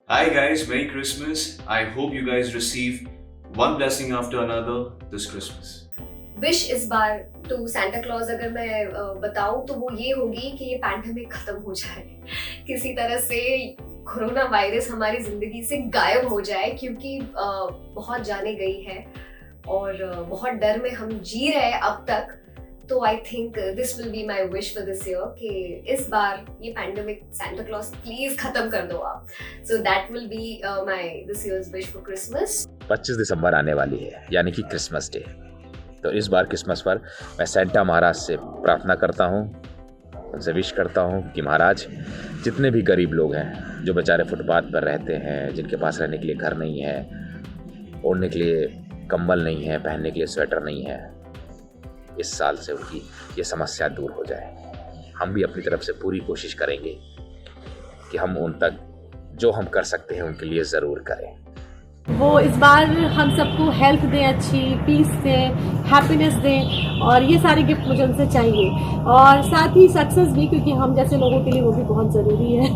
Hi guys, Merry Christmas. I hope you guys receive one blessing after another this Christmas. Wish इस बार to Santa clause अगर मैं बताऊं तो वो ये होगी कि ये पैंडेमिक खत्म हो जाए, किसी तरह से कोरोना वायरस हमारी जिंदगी से गायब हो जाए, क्योंकि बहुत जाने गई है और बहुत डर में हम जी रहे हैं अब तक। तो I think this will be my wish for this year कि इस बार ये पैंडेमिक सैंटा क्लॉज प्लीज खत्म कर दो आप। So that will be my this years wish for Christmas. 25 दिसंबर आने वाली है, यानी कि क्रिसमस डे। तो इस बार क्रिसमस पर मैं सेंटा महाराज से प्रार्थना करता हूँ, उनसे विश करता हूँ कि महाराज जितने भी गरीब लोग हैं जो बेचारे फुटपाथ पर रहते हैं, जिनके पास रहने के लिए घर नहीं है, ओढ़ने के लिए कंबल नहीं है, पहनने के लिए स्वेटर नहीं है, इस साल से उनकी ये समस्या दूर हो जाए। हम भी अपनी तरफ से पूरी कोशिश करेंगे कि हम उन तक जो हम कर सकते हैं उनके लिए ज़रूर करें। वो इस बार हम सबको हेल्थ दें, अच्छी पीस दें, हैप्पीनेस दें, और ये सारे गिफ्ट मुझे उनसे चाहिए। और साथ ही सक्सेस भी, क्योंकि हम जैसे लोगों के लिए वो भी बहुत ज़रूरी है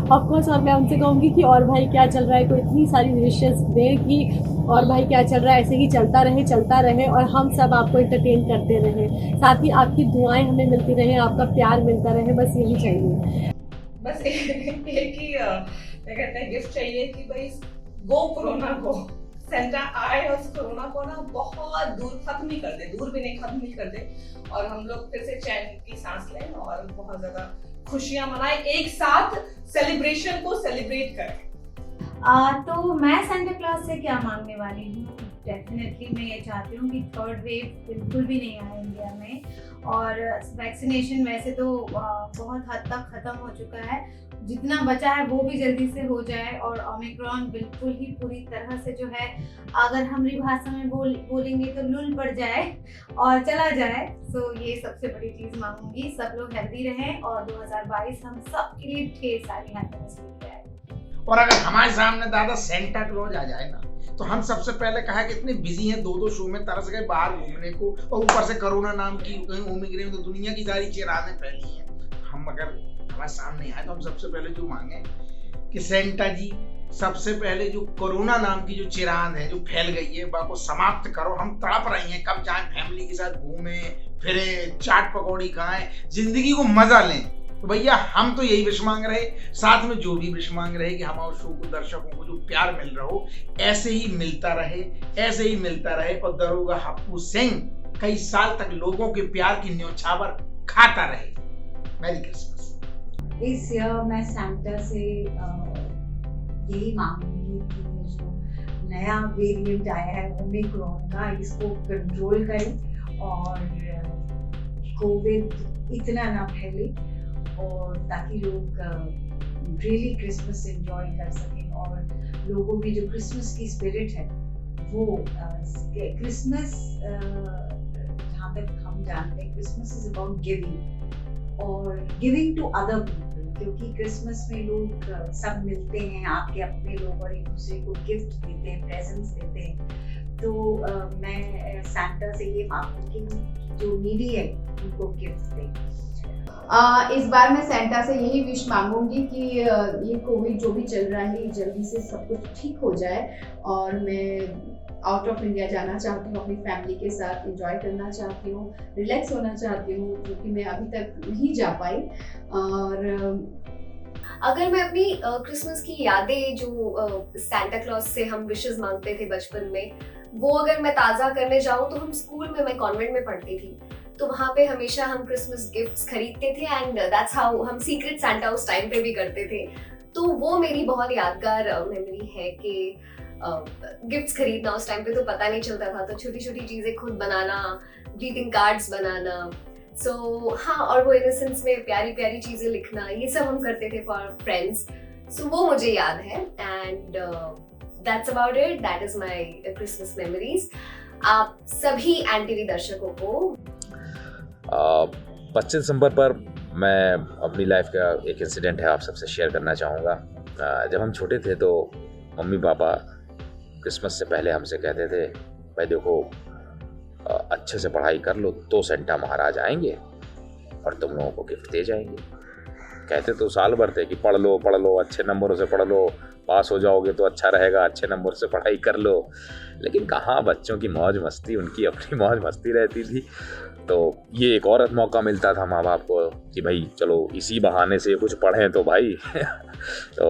ऑफ कोर्स। और मैं उनसे कहूँगी कि और भाई क्या चल रहा है, कोई इतनी सारी विशेस दें कि और भाई क्या चल रहा है, ऐसे ही चलता रहे और हम सब आपको एंटरटेन करते रहें। साथ ही आपकी दुआएं हमें मिलती रहें, आपका प्यार मिलता रहे, बस यही चाहिए। बस एक ही क्या कहते हैं गिफ्ट चाहिए कि भाई वो कोरोना को सेंटा आए और कोरोना को ना बहुत दूर खत्म ही कर दे, दूर भी नहीं खत्म ही कर दे, और हम लोग फिर से चैन की सांस लें और बहुत ज्यादा खुशियां मनाएं, एक साथ सेलिब्रेशन को सेलिब्रेट करें। तो मैं सेंटा क्लॉज से क्या मांगने वाली हूँ, डेफिनेटली मैं ये चाहती हूँ कि थर्ड वेव बिल्कुल भी नहीं आए इंडिया में, और वैक्सीनेशन वैसे तो बहुत हद तक ख़त्म हो चुका है, जितना बचा है वो भी जल्दी से हो जाए, और ओमिक्रॉन बिल्कुल ही पूरी तरह से जो है, अगर हमारी भाषा में बोलेंगे तो लुल पड़ जाए और चला जाए। सो ये सबसे बड़ी चीज़ मांगूंगी, सब लोग हेल्दी रहें और 2022 हम सब के लिए ढेर सारी हैप्पीनेस लेके आए। और अगर हमारे सामने दादा सेंटा क्लॉज आ जाए ना, तो हम सबसे पहले कहा कि इतने बिजी हैं, दो शो में तरस गए बाहर घूमने को, और ऊपर से कोरोना नाम की ओमिक्रॉन तो दुनिया की सारी चिरादें फैली हैं। हम अगर हमारे सामने आए तो हम सबसे पहले जो मांगे कि सेंटा जी सबसे पहले जो कोरोना नाम की जो चिराद है जो फैल गई है को समाप्त करो। हम तड़प रहे हैं कब जाए फैमिली के साथ घूमें फिरे, चाट पकौड़ी खाएं, जिंदगी को मजा लें। तो भैया हम तो यही विश मांग रहे, साथ में जो भी विश मांग रहे कि हमारे शो को दर्शकों को जो प्यार मिल रहा हो ऐसे ही मिलता रहे, और दरोगा हप्पू सिंह कई साल तक लोगों के प्यार की न्योछावर खाता रहे। Merry Christmas. इस ईयर मैं सैंटा से यही मांगूंगी कि जो नया वेरिएंट आया है ओमिक्रॉन का, इसको कंट्रोल करें और कोविड इतना ना फैले, और ताकि लोग रियली क्रिसमस एंजॉय कर सकें, और लोगों की जो क्रिसमस की स्पिरिट है वो क्रिसमस, जहाँ तक हम जानते हैं क्रिसमस इज अबाउट गिविंग, और गिविंग टू अदर पीपल, क्योंकि क्रिसमस में लोग सब मिलते हैं, आपके अपने लोग, और एक दूसरे को गिफ्ट देते हैं, प्रेजेंट्स देते हैं। तो मैं सैंटा से ये मांगूंगी जो नीडी है उनको गिफ्ट दें। इस बार मैं सेंटा से यही विश मांगूंगी कि ये कोविड जो भी चल रहा है जल्दी से सब कुछ ठीक हो जाए, और मैं आउट ऑफ इंडिया जाना चाहती हूँ, अपनी फैमिली के साथ एंजॉय करना चाहती हूँ, रिलैक्स होना चाहती हूँ, जो कि मैं अभी तक नहीं जा पाई। और अगर मैं अपनी क्रिसमस की यादें जो सैंटा क्लॉज से हम विशेस मांगते थे बचपन में, वो अगर मैं ताज़ा करने जाऊँ तो हम स्कूल में, मैं कॉन्वेंट में पढ़ती थी, तो वहाँ पे हमेशा हम क्रिसमस गिफ्ट्स खरीदते थे, एंड दैट्स हाउ हम सीक्रेट सैंटा उस टाइम पे भी करते थे। तो वो मेरी बहुत यादगार मेमोरी है कि गिफ्ट्स खरीदना, उस टाइम पे तो पता नहीं चलता था, तो छोटी छोटी चीज़ें खुद बनाना, ग्रीटिंग कार्ड्स बनाना, सो हाँ, और वो इनोसेंस में प्यारी प्यारी चीज़ें लिखना, ये सब हम करते थे फॉर फ्रेंड्स। सो वो मुझे याद है, and that's about it, that is my Christmas memories. आप सभी एनटीवी दर्शकों को 25 दिसंबर पर मैं अपनी लाइफ का एक इंसिडेंट है आप सबसे शेयर करना चाहूँगा। जब हम छोटे थे तो मम्मी पापा क्रिसमस से पहले हमसे कहते थे, भाई देखो अच्छे से पढ़ाई कर लो तो सेंटा महाराज आएंगे और तुम लोगों को गिफ्ट दे जाएंगे। कहते तो साल भर थे कि पढ़ लो अच्छे नंबरों से पढ़ लो, पास हो जाओगे तो अच्छा रहेगा, अच्छे नंबर से पढ़ाई कर लो। लेकिन कहाँ, बच्चों की मौज मस्ती, उनकी अपनी मौज मस्ती रहती थी। तो ये एक और मौका मिलता था माँ बाप को कि भाई चलो इसी बहाने से कुछ पढ़ें तो भाई तो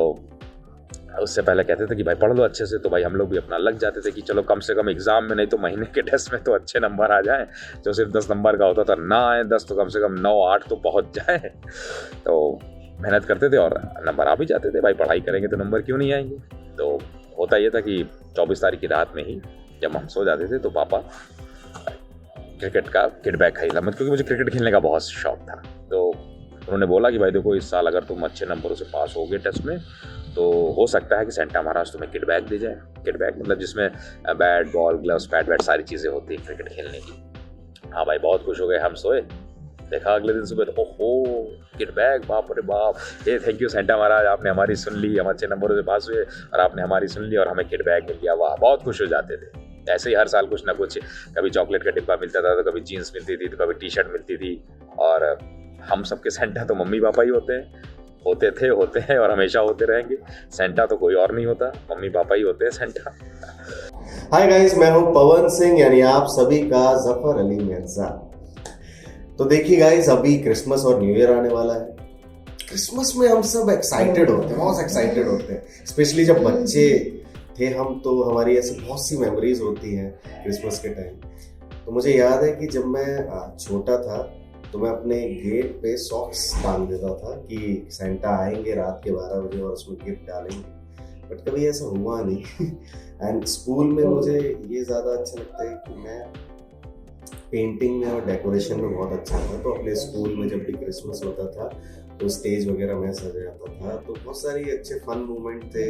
उससे पहले कहते थे कि भाई पढ़ लो अच्छे से, तो भाई हम लोग भी अपना लग जाते थे कि चलो कम से कम एग्ज़ाम में नहीं तो महीने के टेस्ट में तो अच्छे नंबर आ जाएं। जो सिर्फ 10 नंबर का होता था, ना आए 10 तो कम से कम 9-8 तो पहुंच जाए। तो मेहनत करते थे और नंबर आ भी जाते थे। भाई पढ़ाई करेंगे तो नंबर क्यों नहीं आएंगे। तो होता ये था कि 24 तारीख की रात में ही जब हम सो जाते थे तो पापा क्रिकेट का किट बैग खरीदा, मतलब क्योंकि मुझे क्रिकेट खेलने का बहुत शौक था। तो उन्होंने बोला कि भाई देखो इस साल अगर तुम अच्छे नंबरों से पास होगे टेस्ट में तो हो सकता है कि सेंटा महाराज तुम्हें किट बैग दे जाए। किट बैग मतलब जिसमें बैट बॉल ग्लव्स पैड वैट सारी चीज़ें होती हैं क्रिकेट खेलने की। हाँ भाई बहुत खुश हो गए। हम सोए, देखा अगले दिन सुबह तो ओहो किट बैग, बाप रे बाप, ये थैंक यू सेंटा महाराज, आपने हमारी सुन ली, हम अच्छे नंबरों से पास हुए और आपने हमारी सुन ली और हमें किट बैग मिल गया। वाह, बहुत खुश हो जाते थे। ऐसे ही हर साल कुछ ना कुछ, कभी चॉकलेट का डिब्बा मिलता था तो कभी जीन्स मिलती थी तो कभी टी शर्ट मिलती थी। और हम सबके सेंटा तो मम्मी पापा ही होते हैं, होते थे, होते हैं और हमेशा होते रहेंगे। सेंटा तो कोई और नहीं होता, मम्मी पापा ही होते हैं सेंटा। हाय गाइस, मैं हूं पवन सिंह, यानी आप सभी का जफर अली मिर्जा। तो देखिए गाइस, अभी क्रिसमस और न्यू ईयर आने वाला है। क्रिसमस में हम सब एक्साइटेड होते हैं, बहुत एक्साइटेड होते हैं। स्पेशली जब बच्चे थे हम, तो हमारी ऐसी बहुत सी मेमोरीज होती हैं क्रिसमस के टाइम। तो मुझे याद है कि जब मैं छोटा था तो मैं अपने गेट पे सॉक्स टांग देता था कि सेंटा आएंगे रात के 12 बजे और उसमें गिफ्ट डालेंगे। बट कभी ऐसा हुआ नहीं। एंड स्कूल में मुझे ये ज़्यादा अच्छा लगता है कि मैं पेंटिंग में और डेकोरेशन में बहुत अच्छा था। तो अपने स्कूल में जब भी क्रिसमस होता था तो स्टेज वगैरह में सजाता था। तो बहुत सारी अच्छे फन मोमेंट थे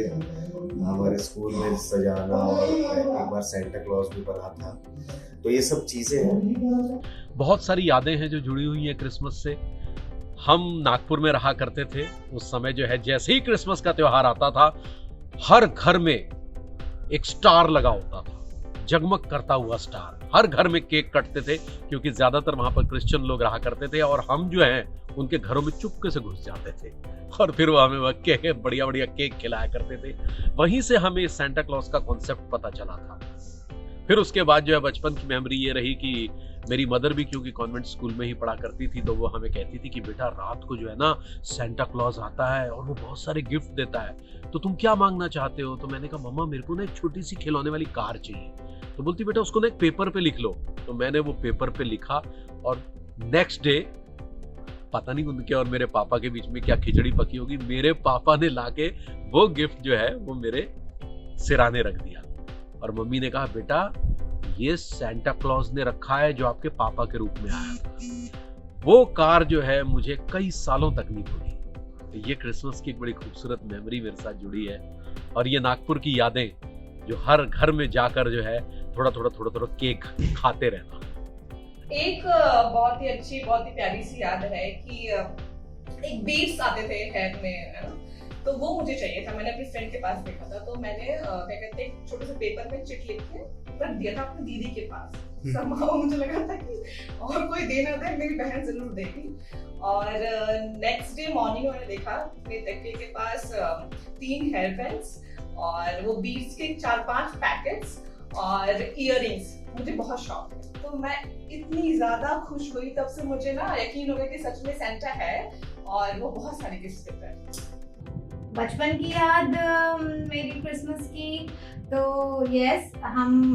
हमारे स्कूल में सजाना, और एक बार सेंटा क्लॉज भी बना था। तो ये सब चीज़ें हैं। बहुत सारी यादें हैं जो जुड़ी हुई हैं क्रिसमस से। हम नागपुर में रहा करते थे उस समय, जो है जैसे ही क्रिसमस का त्योहार आता था हर घर में एक स्टार लगा होता था, जगमग करता हुआ स्टार। हर घर में केक कटते थे क्योंकि ज्यादातर वहां पर क्रिश्चियन लोग रहा करते थे और हम जो हैं उनके घरों में चुपके से घुस जाते थे और फिर वो हमें बढ़िया बढ़िया केक खिलाया करते थे। वहीं से हमें सेंटा क्लॉज का कॉन्सेप्ट पता चला था। फिर उसके बाद जो है बचपन की मेमोरी ये रही कि मेरी मदर भी क्योंकि कॉन्वेंट स्कूल में ही पढ़ा करती थी, तो वो हमें कहती थी कि बेटा रात को जो है ना सेंटा क्लॉज आता है और वो बहुत सारे गिफ्ट देता है, तो तुम क्या मांगना चाहते हो। तो मैंने कहा मम्मा मेरे को ना एक छोटी सी खिलौने वाली कार चाहिए। तो बोलती बेटा उसको ना एक पेपर पे लिख लो। तो मैंने वो पेपर पे लिखा और नेक्स्ट डे पता नहीं उनके और मेरे पापा के बीच में क्या खिचड़ी पकी होगी, मेरे पापा ने लाके वो गिफ्ट जो है वो मेरे सिराने रख दिया और मम्मी ने कहा बेटा ये सेंटा क्लॉज ने रखा है जो आपके पापा के रूप में आया था। वो कार जो है मुझे कई सालों तक नहीं भूली। तो ये क्रिसमस की एक बड़ी खूबसूरत मेमोरी मेरे साथ जुड़ी है और ये नागपुर की यादें जो हर घर में जाकर जो है थोड़ा थोड़ा केक खाते रहना। एक बहुत ही अच्छी, बहुत ही प्यारी सी याद है कि एक बीड्स आते थे हेयर में, है ना, तो वो मुझे चाहिए था। मैंने अपनी फ्रेंड के पास देखा था, तो मैंने क्या कहते हैं छोटे से पेपर में चिट लिख के रख दिया था अपनी दीदी के पास। somehow मुझे लगा था कि और कोई देना था, मेरी बहन जरूर देगी। और नेक्स्ट डे मॉर्निंग मैंने देखा मेरे तकिए के पास 3 हेयर बैंड्स और वो बीड्स के 4-5 पैकेट्स और इयररिंग्स। मुझे बहुत शौक है, तो मैं इतनी ज्यादा खुश हुई। तब से मुझे ना यकीन हो गया कि सच में सेंटा है और वो बहुत सारे गिफ्ट देता है। बचपन की याद मेरी क्रिसमस की, तो यस हम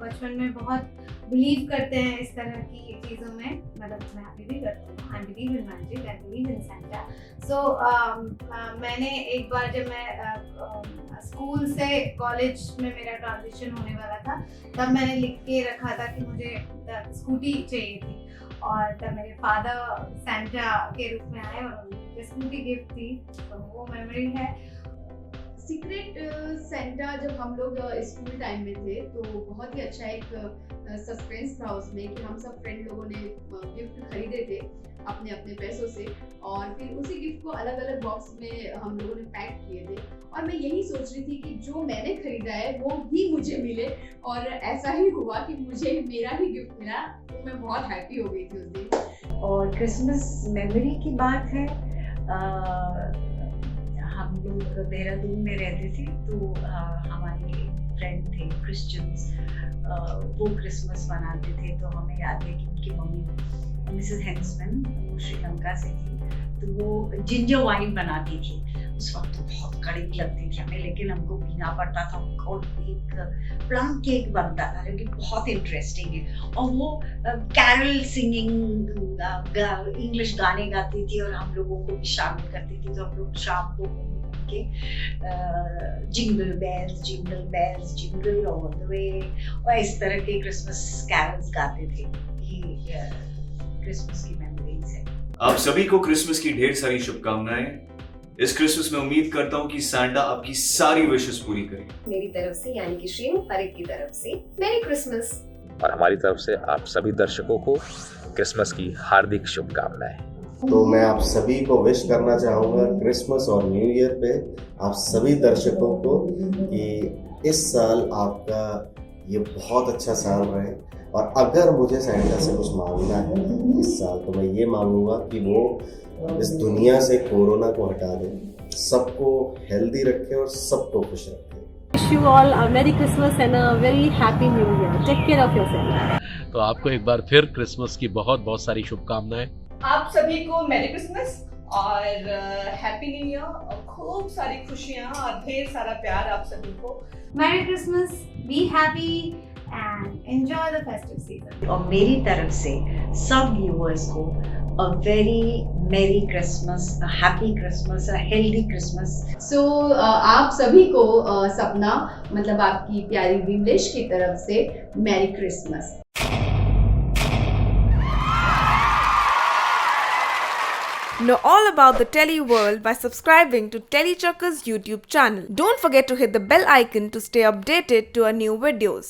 बचपन में बहुत बिलीव करते हैं इस तरह की चीज़ों में। मतलब मैं अभी भी करती हूँ, I believe in magic, I believe in Santa. So मैंने एक बार जब मैं स्कूल से कॉलेज में मेरा ट्रांजिशन होने वाला था, तब मैंने लिख के रखा था कि मुझे स्कूटी चाहिए थी और तब मेरे फादर सेंटा के रूप में आए और मुझे स्कूटी गिफ्ट थी। तो वो मेमोरी है। सीक्रेट सेंटा जब हम लोग स्कूल टाइम में थे तो बहुत ही अच्छा एक सस्पेंस था उसमें कि हम सब फ्रेंड लोगों ने गिफ्ट खरीदे थे अपने अपने पैसों से और फिर उसी गिफ्ट को अलग अलग बॉक्स में हम लोगों ने पैक किए थे। और मैं यही सोच रही थी कि जो मैंने खरीदा है वो ही मुझे मिले और ऐसा ही हुआ कि मुझे मेरा ही गिफ्ट मिला। तो मैं बहुत हैप्पी हो गई थी उस दिन। और क्रिसमस मेमोरी की बात है, हम लोग देहरादून में रहते थे, तो हमारे फ्रेंड थे क्रिश्चियंस, वो क्रिसमस मनाते थे। तो हमें याद है कि उनकी मम्मी मिसेस हेंसमैन, वो श्रीलंका से थी, तो वो जिंजर वाइन बनाती थी। उस वक्त तो बहुत कड़वी लगती थी हमें, लेकिन हमको पीना पड़ता था। और एक प्लम केक बनता था जो कि बहुत इंटरेस्टिंग है, और वो कैरल सिंगिंग इंग्लिश गाने गाती थी और हम लोगों को भी शामिल करती थी। तो हम लोग शाम को के jingle bells jingle all the way, और इस तरह के क्रिसमस कैरल्स गाते थे। ये क्रिसमस की मेमोरीज है। आप सभी को क्रिसमस की ढेर सारी शुभकामनाएं। इस क्रिसमस में उम्मीद करता हूँ कि सैंटा आपकी सारी विशेस पूरी करे। मेरी तरफ से यानी कि श्रीनु पारेख की तरफ से मेरी क्रिसमस, और हमारी तरफ से आप सभी दर्शकों को क्रिसमस की हार्दिक शुभकामनाएं। तो मैं आप सभी को विश करना चाहूँगा क्रिसमस और न्यू ईयर पे आप सभी दर्शकों को कि इस साल आपका ये बहुत अच्छा साल रहे। और अगर मुझे सैंटा से कुछ मांगना है इस साल, तो मैं ये मांगूंगा कि वो इस दुनिया से कोरोना को हटा दे, सबको हेल्दी रखे और सबको खुश रखे। Wish you all a Merry Christmas and a very Happy New Year. Take care of yourself. तो आपको एक बार फिर क्रिसमस की बहुत बहुत सारी शुभकामनाएं। आप सभी को मैरी क्रिसमस और हैप्पी न्यू ईयर, और खूब सारी खुशियाँ और ढेर सारा प्यार आप सभी को। Merry Christmas, be happy and enjoy the festive season. और मेरी तरफ से सब व्यूअर्स को a very merry Christmas, a happy Christmas, a healthy Christmas. So आप सभी को सपना मतलब आपकी प्यारी विमलेश की तरफ से merry Christmas. Know all about the Telly world by subscribing to Tellychuckers YouTube channel. Don't forget to hit the bell icon to stay updated to our new videos.